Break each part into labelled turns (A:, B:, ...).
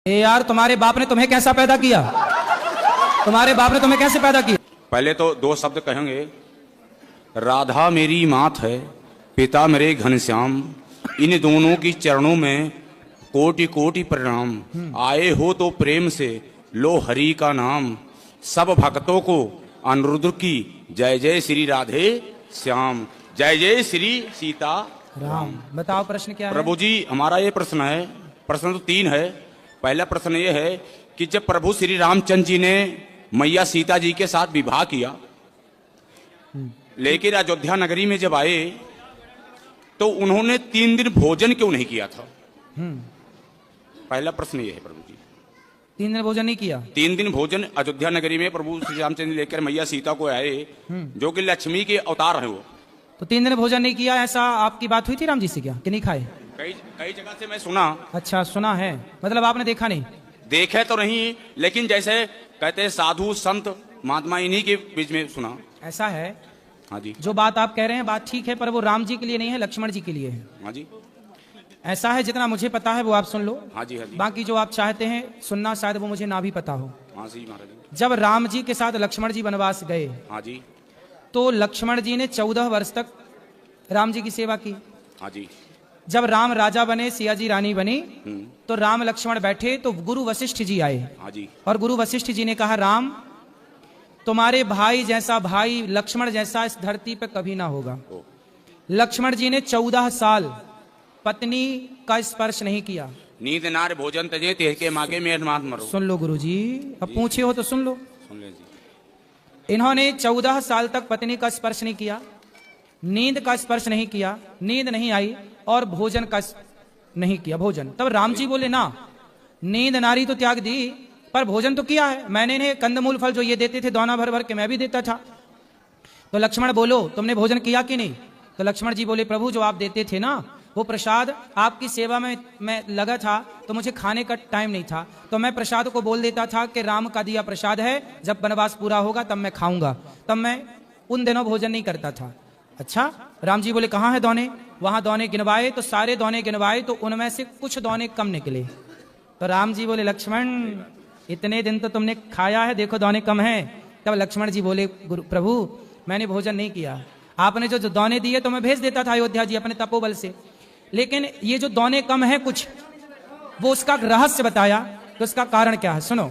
A: यार तुम्हारे बाप ने तुम्हें कैसा पैदा किया? तुम्हारे बाप ने तुम्हें कैसे पैदा किया?
B: पहले तो दो शब्द कहेंगे। राधा मेरी मात है, पिता मेरे घनश्याम, इन दोनों की चरणों में कोटि कोटि प्रणाम। आए हो तो प्रेम से लो हरि का नाम, सब भक्तों को अनुरुद्र की जय जय श्री राधे श्याम, जय जय श्री सीता राम।
A: बताओ प्रश्न क्या है?
B: प्रभु जी हमारा ये प्रश्न है, प्रश्न तो तीन है। पहला प्रश्न ये है कि जब प्रभु श्री रामचंद्र जी ने मैया सीता जी के साथ विवाह किया, लेकिन अयोध्या नगरी में जब आए तो उन्होंने 3 दिन भोजन क्यों नहीं किया था? पहला प्रश्न ये है प्रभु जी।
A: 3 दिन भोजन नहीं किया?
B: 3 दिन भोजन अयोध्या नगरी में प्रभु श्री रामचंद्र लेकर मैया सीता को आए, जो कि लक्ष्मी के अवतार है वो।
A: तो 3 दिन भोजन नहीं किया, ऐसा आपकी बात हुई थी राम जी से क्या, कि नहीं खाए?
B: कई जगह से मैं सुना।
A: अच्छा, सुना है, मतलब आपने देखा नहीं?
B: देखे तो नहीं, लेकिन जैसे कहते हैं साधु संत महात्मा, इन्हीं के बीच में सुना।
A: ऐसा है?
B: हाँ जी।
A: जो बात आप कह रहे हैं बात ठीक है, पर वो राम जी के लिए नहीं है, लक्ष्मण जी के लिए है।
B: हाँ जी।
A: ऐसा है, जितना मुझे पता है वो आप सुन लो।
B: हाँ जी, हाँ जी।
A: बाकी जो आप चाहते हैं सुनना, शायद वो मुझे ना भी पता हो।
B: हाँ जी महाराज।
A: जब राम जी के साथ लक्ष्मण जी वनवास गए,
B: हाँ जी,
A: तो लक्ष्मण जी ने 14 वर्ष तक राम जी की सेवा की।
B: हाँ जी।
A: जब राम राजा बने, सिया जी रानी बनी, तो राम लक्ष्मण बैठे तो गुरु वशिष्ठ जी आए।
B: हाँ जी।
A: और गुरु वशिष्ठ जी ने कहा, राम तुम्हारे भाई जैसा भाई लक्ष्मण जैसा इस धरती पर कभी ना होगा। लक्ष्मण जी ने 14 साल पत्नी का स्पर्श नहीं किया।
B: नींद नार भोजन तजे तेह के मागे में मात मरो।
A: सुन लो गुरु जी, अब पूछे हो तो सुन लो।
B: सुन ले जी।
A: इन्होंने 14 साल तक पत्नी का स्पर्श नहीं किया, नींद का स्पर्श नहीं किया, नींद नहीं आई, और भोजन का नहीं किया भोजन। तब राम जी बोले, ना, नींद नारी तो त्याग दी, पर भोजन तो किया है मैंने। इन्हें कंदमूल फल जो ये देते थे दोना भर भर के, मैं भी देता था। तो लक्ष्मण बोलो, तुमने भोजन किया कि नहीं? तो लक्ष्मण जी बोले, प्रभु जो आप देते थे ना वो प्रसाद, आपकी सेवा में मैं लगा था तो मुझे खाने का टाइम नहीं था, तो मैं प्रसाद को बोल देता था कि राम का दिया प्रसाद है, जब वनवास पूरा होगा तब मैं खाऊंगा। तब मैं उन दिनों भोजन नहीं करता था। अच्छा, राम जी बोले, कहाँ है दोने? वहां दोने गिनवाए तो सारे दोने गिनवाए तो उनमें से कुछ दोने कम निकले। तो राम जी बोले, लक्ष्मण इतने दिन तो तुमने खाया है, देखो दोने कम हैं। तब लक्ष्मण जी बोले, प्रभु मैंने भोजन नहीं किया, आपने जो दोने दिए तो मैं भेज देता था अयोध्या जी अपने तपोबल से, लेकिन ये जो दोने कम है कुछ, वो उसका रहस्य बताया। तो उसका कारण क्या है सुनो।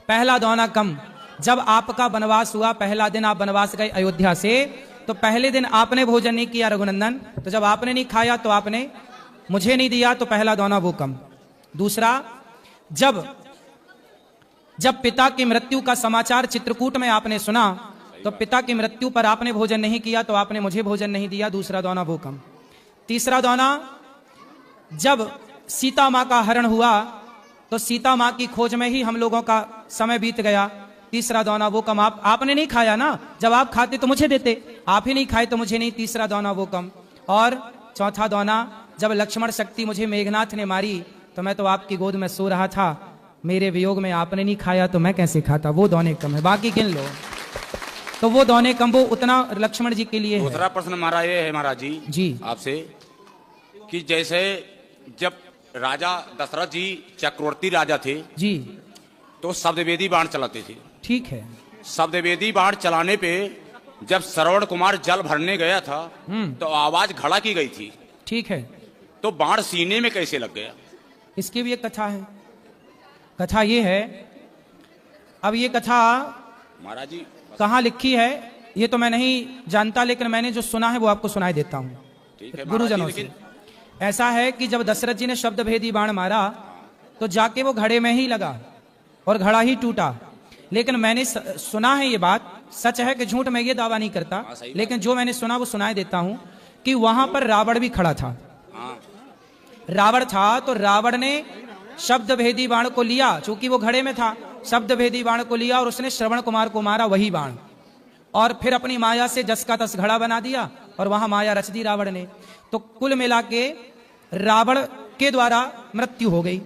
A: पहला दोना कम, जब आपका वनवास हुआ, पहला दिन आप वनवास गए अयोध्या से, तो पहले दिन आपने भोजन नहीं किया रघुनंदन, तो जब आपने नहीं खाया तो आपने मुझे नहीं दिया, तो पहला दोना वो कम। दूसरा, जब पिता की मृत्यु का समाचार चित्रकूट में आपने सुना, तो पिता की मृत्यु पर आपने भोजन नहीं किया, तो आपने मुझे भोजन नहीं दिया, दूसरा दोना वो कम। तीसरा दोना, जब सीता मां का हरण हुआ तो सीता मां की खोज में ही हम लोगों का समय बीत गया, तीसरा दोना वो कम। आपने नहीं खाया ना, जब आप खाते तो मुझे देते, आप ही नहीं खाए तो मुझे नहीं, तीसरा दोना वो कम। और चौथा दोना, जब लक्ष्मण शक्ति मुझे मेघनाथ ने मारी तो मैं तो आपकी गोद में सो रहा था, मेरे वियोग में आपने नहीं खाया तो मैं कैसे खाता, वो दोने कम है। बाकी गिन लो, तो वो दोने कम, वो उतना लक्ष्मण जी के लिए है।
B: दूसरा प्रश्न हमारा ये है महाराज जी आपसे, कि जैसे जब राजा दशरथ जी चक्रवर्ती राजा थे
A: जी,
B: तो शब्दवेदी बाण चलाते थे।
A: ठीक है।
B: शब्दवेदी बाण चलाने पे जब श्रवण कुमार जल भरने गया था तो आवाज खड़ा की गई थी।
A: ठीक है।
B: तो बाण सीने में कैसे लग गया?
A: इसकी भी एक कथा है। कथा ये है, अब ये कथा
B: महाराज जी
A: कहाँ लिखी है ये तो मैं नहीं जानता, लेकिन मैंने जो सुना है वो आपको सुनाई देता हूँ गुरुजनों से। ऐसा है कि जब दशरथ जी ने शब्द भेदी बाण मारा तो जाके वो घड़े में ही लगा और घड़ा ही टूटा। लेकिन मैंने सुना है, ये बात सच है कि झूठ, मैं ये दावा नहीं करता, लेकिन जो मैंने सुना वो सुनाई देता हूं कि वहां पर रावण भी खड़ा था। रावण था तो रावण ने शब्द भेदी बाण को लिया, चूंकि वो घड़े में था, शब्द भेदी बाण को लिया और उसने श्रवण कुमार को मारा, वही बाण, और फिर अपनी माया से जस का तस घड़ा बना दिया और वहां माया रच दी रावण ने। तो कुल मिला के रावण के द्वारा मृत्यु हो गई।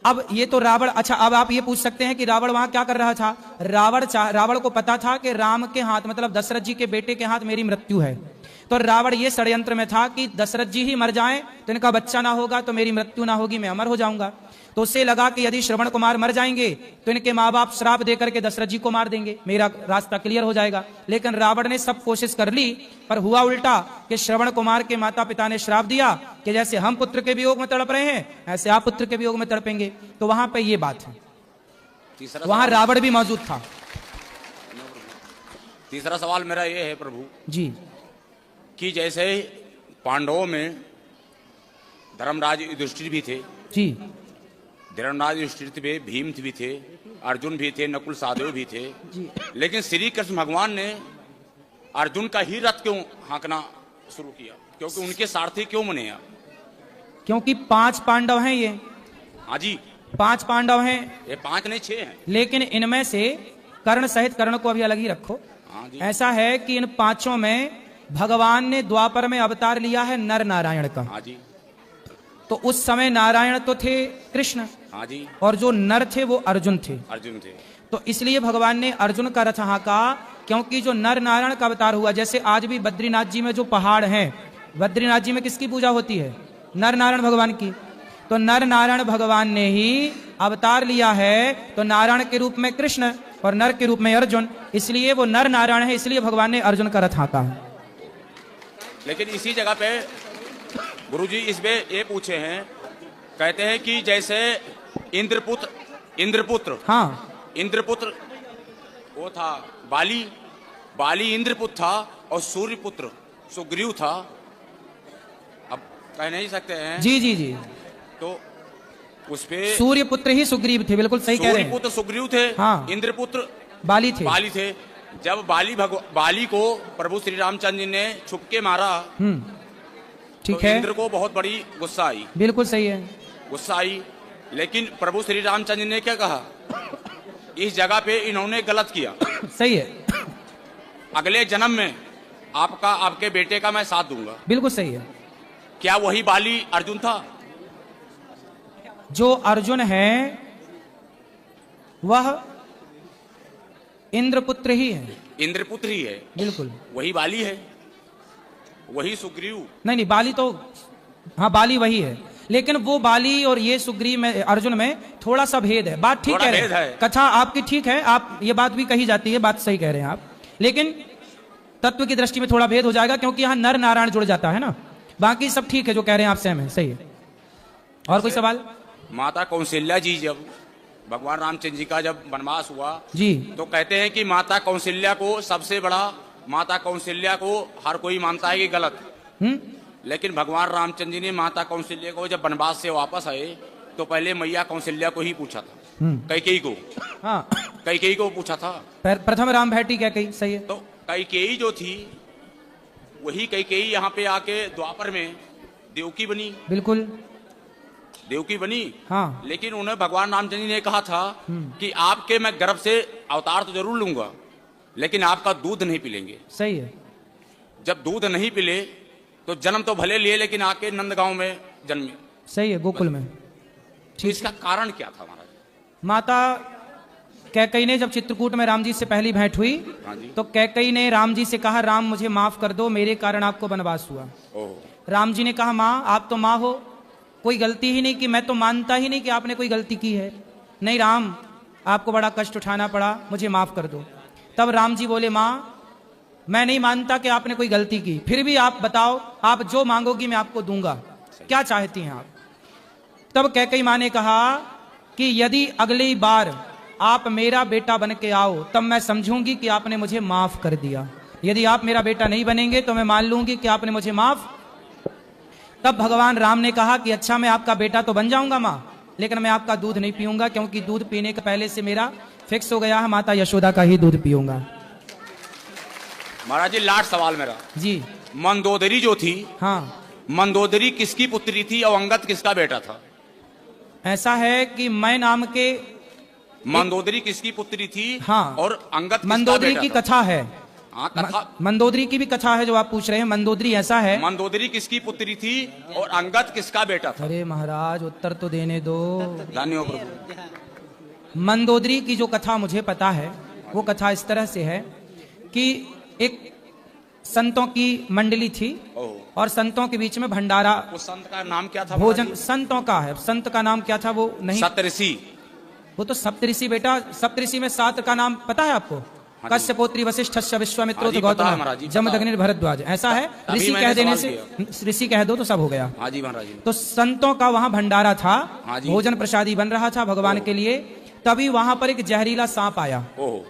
A: अब ये तो रावण, अच्छा अब आप ये पूछ सकते हैं कि रावण वहां क्या कर रहा था? रावण को पता था कि राम के हाथ, मतलब दशरथ जी के बेटे के हाथ मेरी मृत्यु है, तो रावण ये षड्यंत्र में था कि दशरथ जी ही मर जाएं तो इनका बच्चा ना होगा तो मेरी मृत्यु ना होगी, मैं अमर हो जाऊंगा। तो उससे लगा कि यदि श्रवण कुमार मर जाएंगे तो इनके माँ बाप श्राप देकर के दशरथ जी को मार देंगे, मेरा रास्ता क्लियर हो जाएगा। लेकिन रावण ने सब कोशिश कर ली, पर हुआ उल्टा कि श्रवण कुमार के माता पिता ने श्राप दिया कि जैसे हम पुत्र के वियोग में तड़प रहे हैं ऐसे आप पुत्र के वियोग में तड़पेंगे। तो वहां पे ये बात है, वहां रावण भी मौजूद था।
B: तीसरा सवाल मेरा ये है प्रभु
A: जी,
B: कि जैसे पांडवों में धर्मराज युधिष्ठिर भी थे,
A: जी,
B: धर्मराज युधिष्ठिर में भीम भी थे, अर्जुन भी थे, नकुल सहदेव भी थे, लेकिन श्री कृष्ण भगवान ने अर्जुन का ही रथ क्यों हाँकना शुरू किया? क्योंकि उनके सारथी क्यों बने आप?
A: क्योंकि 5 पांडव हैं ये।
B: हाँ जी,
A: 5 पांडव हैं,
B: ये 5 नहीं 6 हैं।
A: लेकिन इनमें से कर्ण सहित कर्ण को अभी अलग ही रखो।
B: हाँ जी,
A: ऐसा है कि इन 5 में भगवान ने द्वापर में अवतार लिया है नर नारायण का।
B: हाँ जी,
A: तो उस समय नारायण तो थे कृष्ण,
B: हाँ जी,
A: और जो नर थे वो अर्जुन थे।
B: अर्जुन थे।
A: तो इसलिए भगवान ने अर्जुन का रथ हाँका, क्योंकि जो नर नारायण का अवतार हुआ, जैसे आज भी बद्रीनाथ जी में जो पहाड़ हैं, बद्रीनाथ जी में किसकी पूजा होती है? नर नारायण भगवान की। तो नर नारायण भगवान ने ही अवतार लिया है, तो नारायण के रूप में कृष्ण और नर के रूप में अर्जुन, इसलिए वो नर नारायण है, इसलिए भगवान ने अर्जुन का रथ हाँका है।
B: लेकिन इसी जगह पे गुरुजी इसमें ये पूछे हैं, कहते हैं कि जैसे इंद्रपुत्र
A: हाँ,
B: इंद्रपुत्र वो था बाली इंद्रपुत्र था, और सूर्यपुत्र सुग्रीव था। अब कह नहीं सकते हैं।
A: जी जी जी,
B: तो उस पे
A: सूर्य पुत्र ही सुग्रीव थे, बिल्कुल सही कह रहे हैं।
B: सूर्यपुत्र सुग्रीव थे,
A: हाँ,
B: इंद्रपुत्र
A: बाली थे।
B: जब बाली को प्रभु श्री रामचंद्र जी ने छुप के मारा,
A: ठीक
B: तो
A: है,
B: इंद्र को बहुत बड़ी गुस्सा आई,
A: बिल्कुल सही है,
B: गुस्सा आई। लेकिन प्रभु श्री रामचंद्र ने क्या कहा? इस जगह पे इन्होंने गलत किया,
A: सही है,
B: अगले जन्म में आपके बेटे का मैं साथ दूंगा।
A: बिल्कुल सही है।
B: क्या वही बाली अर्जुन था?
A: जो अर्जुन है वह इंद्रपुत्र ही है,
B: इंद्रपुत्र ही है,
A: बिल्कुल।
B: वही बाली है, वही सुग्रीव
A: नहीं, बाली तो हाँ, बाली वही है, लेकिन वो बाली और ये सुग्रीव में, अर्जुन में थोड़ा सा भेद है। बात ठीक है, कथा आपकी ठीक है, आप ये बात भी कही जाती है, बात सही कह रहे हैं आप, लेकिन तत्व की दृष्टि में थोड़ा भेद हो जाएगा, क्योंकि यहाँ नर नारायण जुड़ जाता है ना। बाकी सब ठीक है, जो कह रहे हैं आप सहम है, सही है। और कोई सवाल?
B: माता कौशल्या जी, जब भगवान रामचंद्र जी का जब वनवास हुआ
A: जी,
B: तो कहते हैं कि माता कौशल्या को सबसे बड़ा, माता कौशल्या को हर कोई मानता है कि गलत, लेकिन भगवान रामचंद्र जी ने माता कौशल्या को जब वनवास से वापस आए तो पहले मैया कौशल्या को ही पूछा था, कैकेयी को। हाँ, कैकेयी को पूछा था।
A: प्रथम राम भेटी कैकेयी, सही है।
B: तो कैकेयी जो थी वही कैकेयी यहाँ पे आके द्वापर में देवकी बनी,
A: बिल्कुल
B: देवकी बनी।
A: हाँ,
B: लेकिन उन्हें भगवान रामचंद्र जी ने कहा था कि आपके मैं गर्भ से अवतार तो जरूर लूंगा, लेकिन आपका दूध नहीं पिलेंगे।
A: सही है।
B: जब दूध नहीं पिले तो जन्म तो भले लिए, लेकिन आके नंदगांव में जन्मे।
A: सही है, गोकुल में।
B: तो इसका कारण क्या था महाराज?
A: माता कैकेयी ने जब चित्रकूट में राम जी से पहली भेंट हुई, तो कैकेयी ने राम जी से कहा, राम मुझे माफ कर दो, मेरे कारण आपको वनवास हुआ। राम जी ने कहा, माँ आप तो माँ हो, कोई गलती ही नहीं की, मैं तो मानता ही नहीं कि आपने कोई गलती की है। नहीं राम, आपको बड़ा कष्ट उठाना पड़ा, मुझे माफ कर दो। तब राम जी बोले, माँ मैं नहीं मानता कि आपने कोई गलती की, फिर भी आप बताओ, आप जो मांगोगी मैं आपको दूंगा, क्या चाहती हैं आप? तब कैकेयी माँ ने कहा कि यदि अगली बार आप मेरा बेटा बन के आओ तब मैं समझूंगी कि आपने मुझे माफ कर दिया, यदि आप मेरा बेटा नहीं बनेंगे तो मैं मान लूंगी कि आपने मुझे माफ। तब भगवान राम ने कहा कि अच्छा मैं आपका बेटा तो बन जाऊंगा माँ, लेकिन मैं आपका दूध नहीं पीऊंगा, क्योंकि दूध पीने के पहले से मेरा फिक्स हो गया है, माता यशोदा का ही दूध पीऊंगा।
B: महाराज जी लास्ट सवाल मेरा
A: जी,
B: मंदोदरी जो थी,
A: हाँ,
B: मंदोदरी किसकी पुत्री थी और अंगद किसका बेटा था?
A: ऐसा है कि मैं नाम के
B: मंदोदरी किसकी पुत्री थी?
A: हाँ,
B: और अंगद किसका
A: मंदोदरी
B: बेटा
A: की
B: था?
A: कथा है।
B: हाँ, कथा
A: मंदोदरी की भी कथा है जो आप पूछ रहे हैं। मंदोदरी ऐसा है,
B: मंदोदरी किसकी पुत्री थी और अंगद किसका बेटा था?
A: अरे महाराज उत्तर तो देने दो।
B: धन्यवाद प्रभु।
A: मंदोदरी की जो कथा मुझे पता है, वो कथा इस तरह से है कि एक संतों की मंडली थी, और संतों के बीच में भंडारा।
B: उस संत का नाम क्या था?
A: भोजन संतों का है, संत का नाम क्या था वो नहीं,
B: सप्तऋषि।
A: वो तो सप्तऋषि बेटा, सप्तऋषि में 7 का नाम पता है आपको? कश्यपोत्री वशिष्ठस्य विश्वामित्रो
B: हाँ जी, पता है
A: गौतम
B: महाराज जी,
A: जमदग्नि भरद्वाज, ऐसा है।
B: अभी
A: ऋषि
B: मैंने
A: कह देने
B: सवाल
A: से, ऋषि कह दो तो सब हो गया।
B: हाँ जी महाराज जी।
A: तो संतों का वहां भंडारा था,
B: हाँ जी।
A: भोजन प्रसादी बन रहा था भगवान के लिए। तभी वहां पर एक जहरीला सांप आया
B: ओह,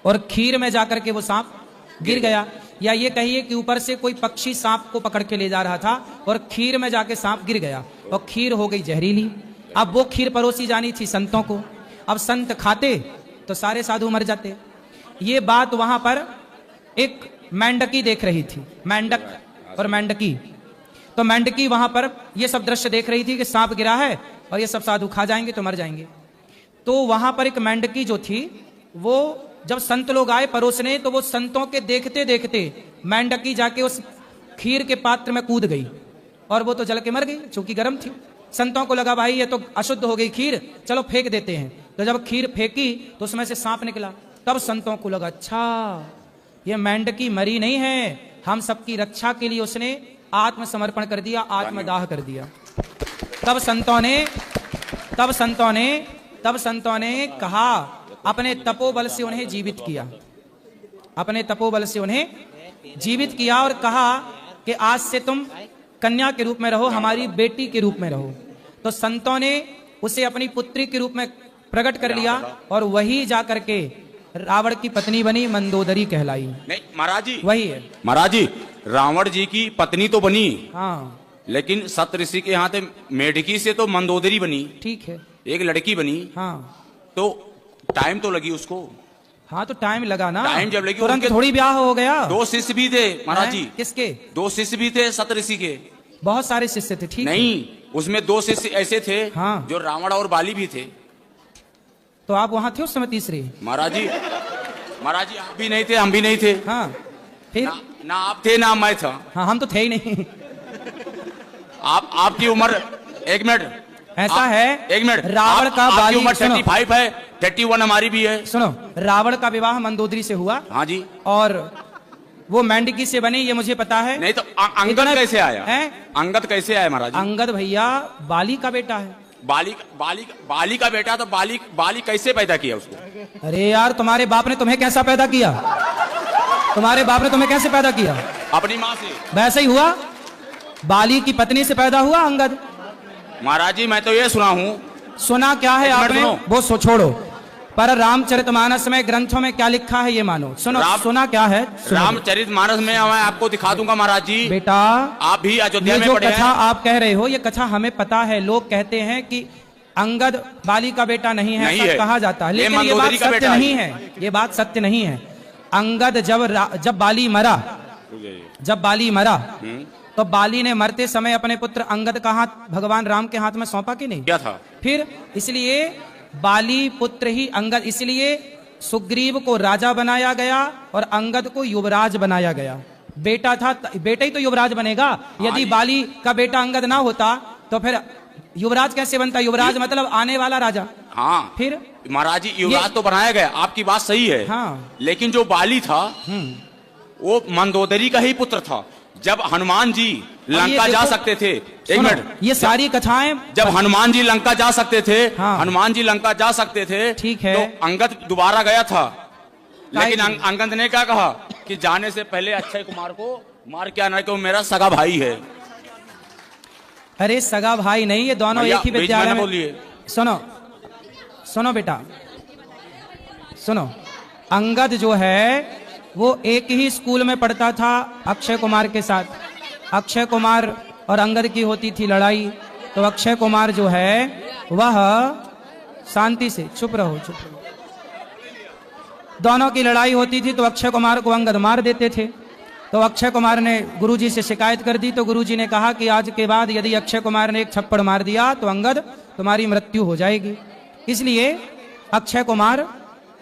A: और खीर में जाकर के वो सांप गिर गया, या ये कहिए कि ऊपर से कोई पक्षी सांप को पकड़ के ले जा रहा था और खीर में जाके सांप गिर गया और खीर हो गई जहरीली। अब वो खीर परोसी जानी थी संतों को, अब संत खाते तो सारे साधु मर जाते। ये बात वहां पर एक मेंढकी देख रही थी, मेंढक और मेंढकी। तो मेंढकी वहां पर ये सब दृश्य देख रही थी कि सांप गिरा है और ये सब साधु खा जाएंगे तो मर जाएंगे। तो वहां पर एक मेंढकी जो थी, वो जब संत लोग आए परोसने, तो वो संतों के देखते देखते मेंढकी जाके उस खीर के पात्र में कूद गई और वो तो जल के मर गई, चूंकि गर्म थी। संतों को लगा भाई ये तो अशुद्ध हो गई खीर, चलो फेंक देते हैं। तो जब खीर फेंकी तो उसमें से सांप निकला। तब संतों को लगा अच्छा ये मेंढकी मरी नहीं है, हम सबकी रक्षा के लिए उसने आत्मसमर्पण कर दिया, आत्मदाह कर दिया। तब संतों ने कहा, अपने तपोबल से उन्हें जीवित किया, अपने तपोबल से उन्हें जीवित किया और कहा कि आज से तुम कन्या के रूप में रहो, हमारी बेटी के रूप में रहो। तो संतों ने उसे अपनी पुत्री के रूप में प्रकट कर लिया और वही जाकर के रावण की पत्नी बनी, मंदोदरी कहलाई।
B: नहीं महाराज जी,
A: वही है
B: महाराज जी, रावण जी की पत्नी तो बनी,
A: हाँ
B: लेकिन सप्तऋषि के यहाँ थे मेढकी से तो मंदोदरी बनी,
A: ठीक है,
B: एक लड़की बनी।
A: हाँ
B: तो टाइम तो लगी उसको।
A: हाँ तो टाइम लगा ना,
B: टाइम जब लगी,
A: तुरंत
B: उनके
A: थोड़ी ब्याह हो गया।
B: 2 शिष्य भी थे महाराज जी।
A: किसके?
B: 2 शिष्य भी थे सप्तऋषि के।
A: बहुत सारे शिष्य थे, ठीक
B: नहीं, उसमें 2 शिष्य ऐसे थे
A: हाँ।
B: जो रावण और बाली भी थे।
A: तो आप वहां थे उस समय तीसरे?
B: महाराज जी आप भी नहीं थे, हम भी नहीं थे।
A: हाँ फिर
B: ना आप थे ना मैं था।
A: हाँ हम तो थे ही नहीं।
B: आपकी उम्र, एक मिनट,
A: ऐसा है,
B: एक मिनट,
A: रावण का
B: आपकी
A: बाली,
B: उम्र
A: सुनो।
B: 35 है, 31 हमारी भी है।
A: सुनो, रावण का विवाह मंदोदरी से हुआ।
B: हाँ जी।
A: और वो मेंढकी से बनी, ये मुझे पता है।
B: नहीं तो अंगद
A: इतना-
B: कैसे आया
A: है?
B: अंगद कैसे आया महाराज जी?
A: अंगद भैया बाली का बेटा है।
B: बाली का बेटा, तो बाली कैसे पैदा किया उसको?
A: अरे यार, तुम्हारे बाप ने तुम्हें कैसा पैदा किया? तुम्हारे बाप ने तुम्हें कैसे पैदा किया?
B: अपनी माँ से।
A: वैसे ही हुआ, बाली की पत्नी से पैदा हुआ अंगद।
B: महाराज जी मैं तो ये सुना हूँ।
A: सुना क्या है
B: एक मिनट
A: आपने?
B: सुनो।
A: वो छोड़ो, पर रामचरितमानस में ग्रंथों में क्या लिखा है ये मानो। सुनो, सुना क्या है?
B: रामचरितमानस में मैं आपको दिखा दूंगा महाराज जी।
A: बेटा,
B: आप भी अयोध्या
A: ये
B: में
A: जो
B: पढ़े
A: कथा
B: हैं।
A: आप कह रहे हो, ये कथा हमें पता है। लोग कहते हैं कि अंगद बाली का बेटा नहीं है,
B: नहीं
A: ऐसा
B: है।
A: कहा जाता है,
B: ये
A: लेकिन ये बात
B: मंदोदरी का
A: सत्य
B: बेटा
A: नहीं है। ये बात सत्य नहीं है। अंगद जब बाली मरा, तो बाली ने मरते समय अपने पुत्र अंगद का हाथ भगवान राम के हाथ में सौंपा कि नहीं?
B: क्या था?
A: फिर इसलिए बाली पुत्र ही अंगद, इसलिए सुग्रीव को राजा बनाया गया और अंगद को युवराज बनाया गया। बेटा था, बेटा ही तो युवराज बनेगा। यदि बाली का बेटा अंगद ना होता तो फिर युवराज कैसे बनता? युवराज मतलब आने वाला राजा।
B: हाँ,
A: फिर
B: महाराज जी युवराज तो बनाया गया, आपकी बात सही है।
A: हाँ।
B: लेकिन जो बाली था वो मंदोदरी का ही पुत्र था। जब हनुमान जी लंका जा सकते थे, एक मिनट,
A: ये सारी कथाएं,
B: जब हनुमान जी लंका जा सकते थे,
A: हाँ।
B: हनुमान जी लंका जा सकते थे,
A: ठीक है,
B: तो अंगद दोबारा गया था। लेकिन अंगद ने क्या कहा कि जाने से पहले अक्षय कुमार को मार के आना, क्यों मेरा सगा भाई है।
A: अरे सगा भाई नहीं, ये दोनों एक ही विद्यालय में।
B: बोलिए।
A: सुनो बेटा, सुनो। अंगद जो है वो एक ही स्कूल में पढ़ता था अक्षय कुमार के साथ। अक्षय कुमार और अंगद की होती थी लड़ाई, तो अक्षय कुमार जो है वह, शांति से चुप रहो, दोनों की लड़ाई होती थी तो अक्षय कुमार को अंगद मार देते थे। तो अक्षय कुमार ने गुरुजी से शिकायत कर दी, तो गुरुजी ने कहा कि आज के बाद यदि अक्षय कुमार ने एक थप्पड़ मार दिया तो अंगद तुम्हारी मृत्यु हो जाएगी। इसलिए अक्षय कुमार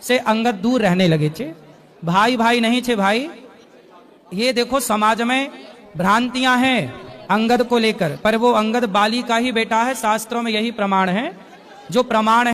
A: से अंगद दूर रहने लगे थे। भाई भाई नहीं थे भाई। ये देखो समाज में भ्रांतियां हैं अंगद को लेकर, पर वो अंगद बाली का ही बेटा है। शास्त्रों में यही प्रमाण है। जो प्रमाण है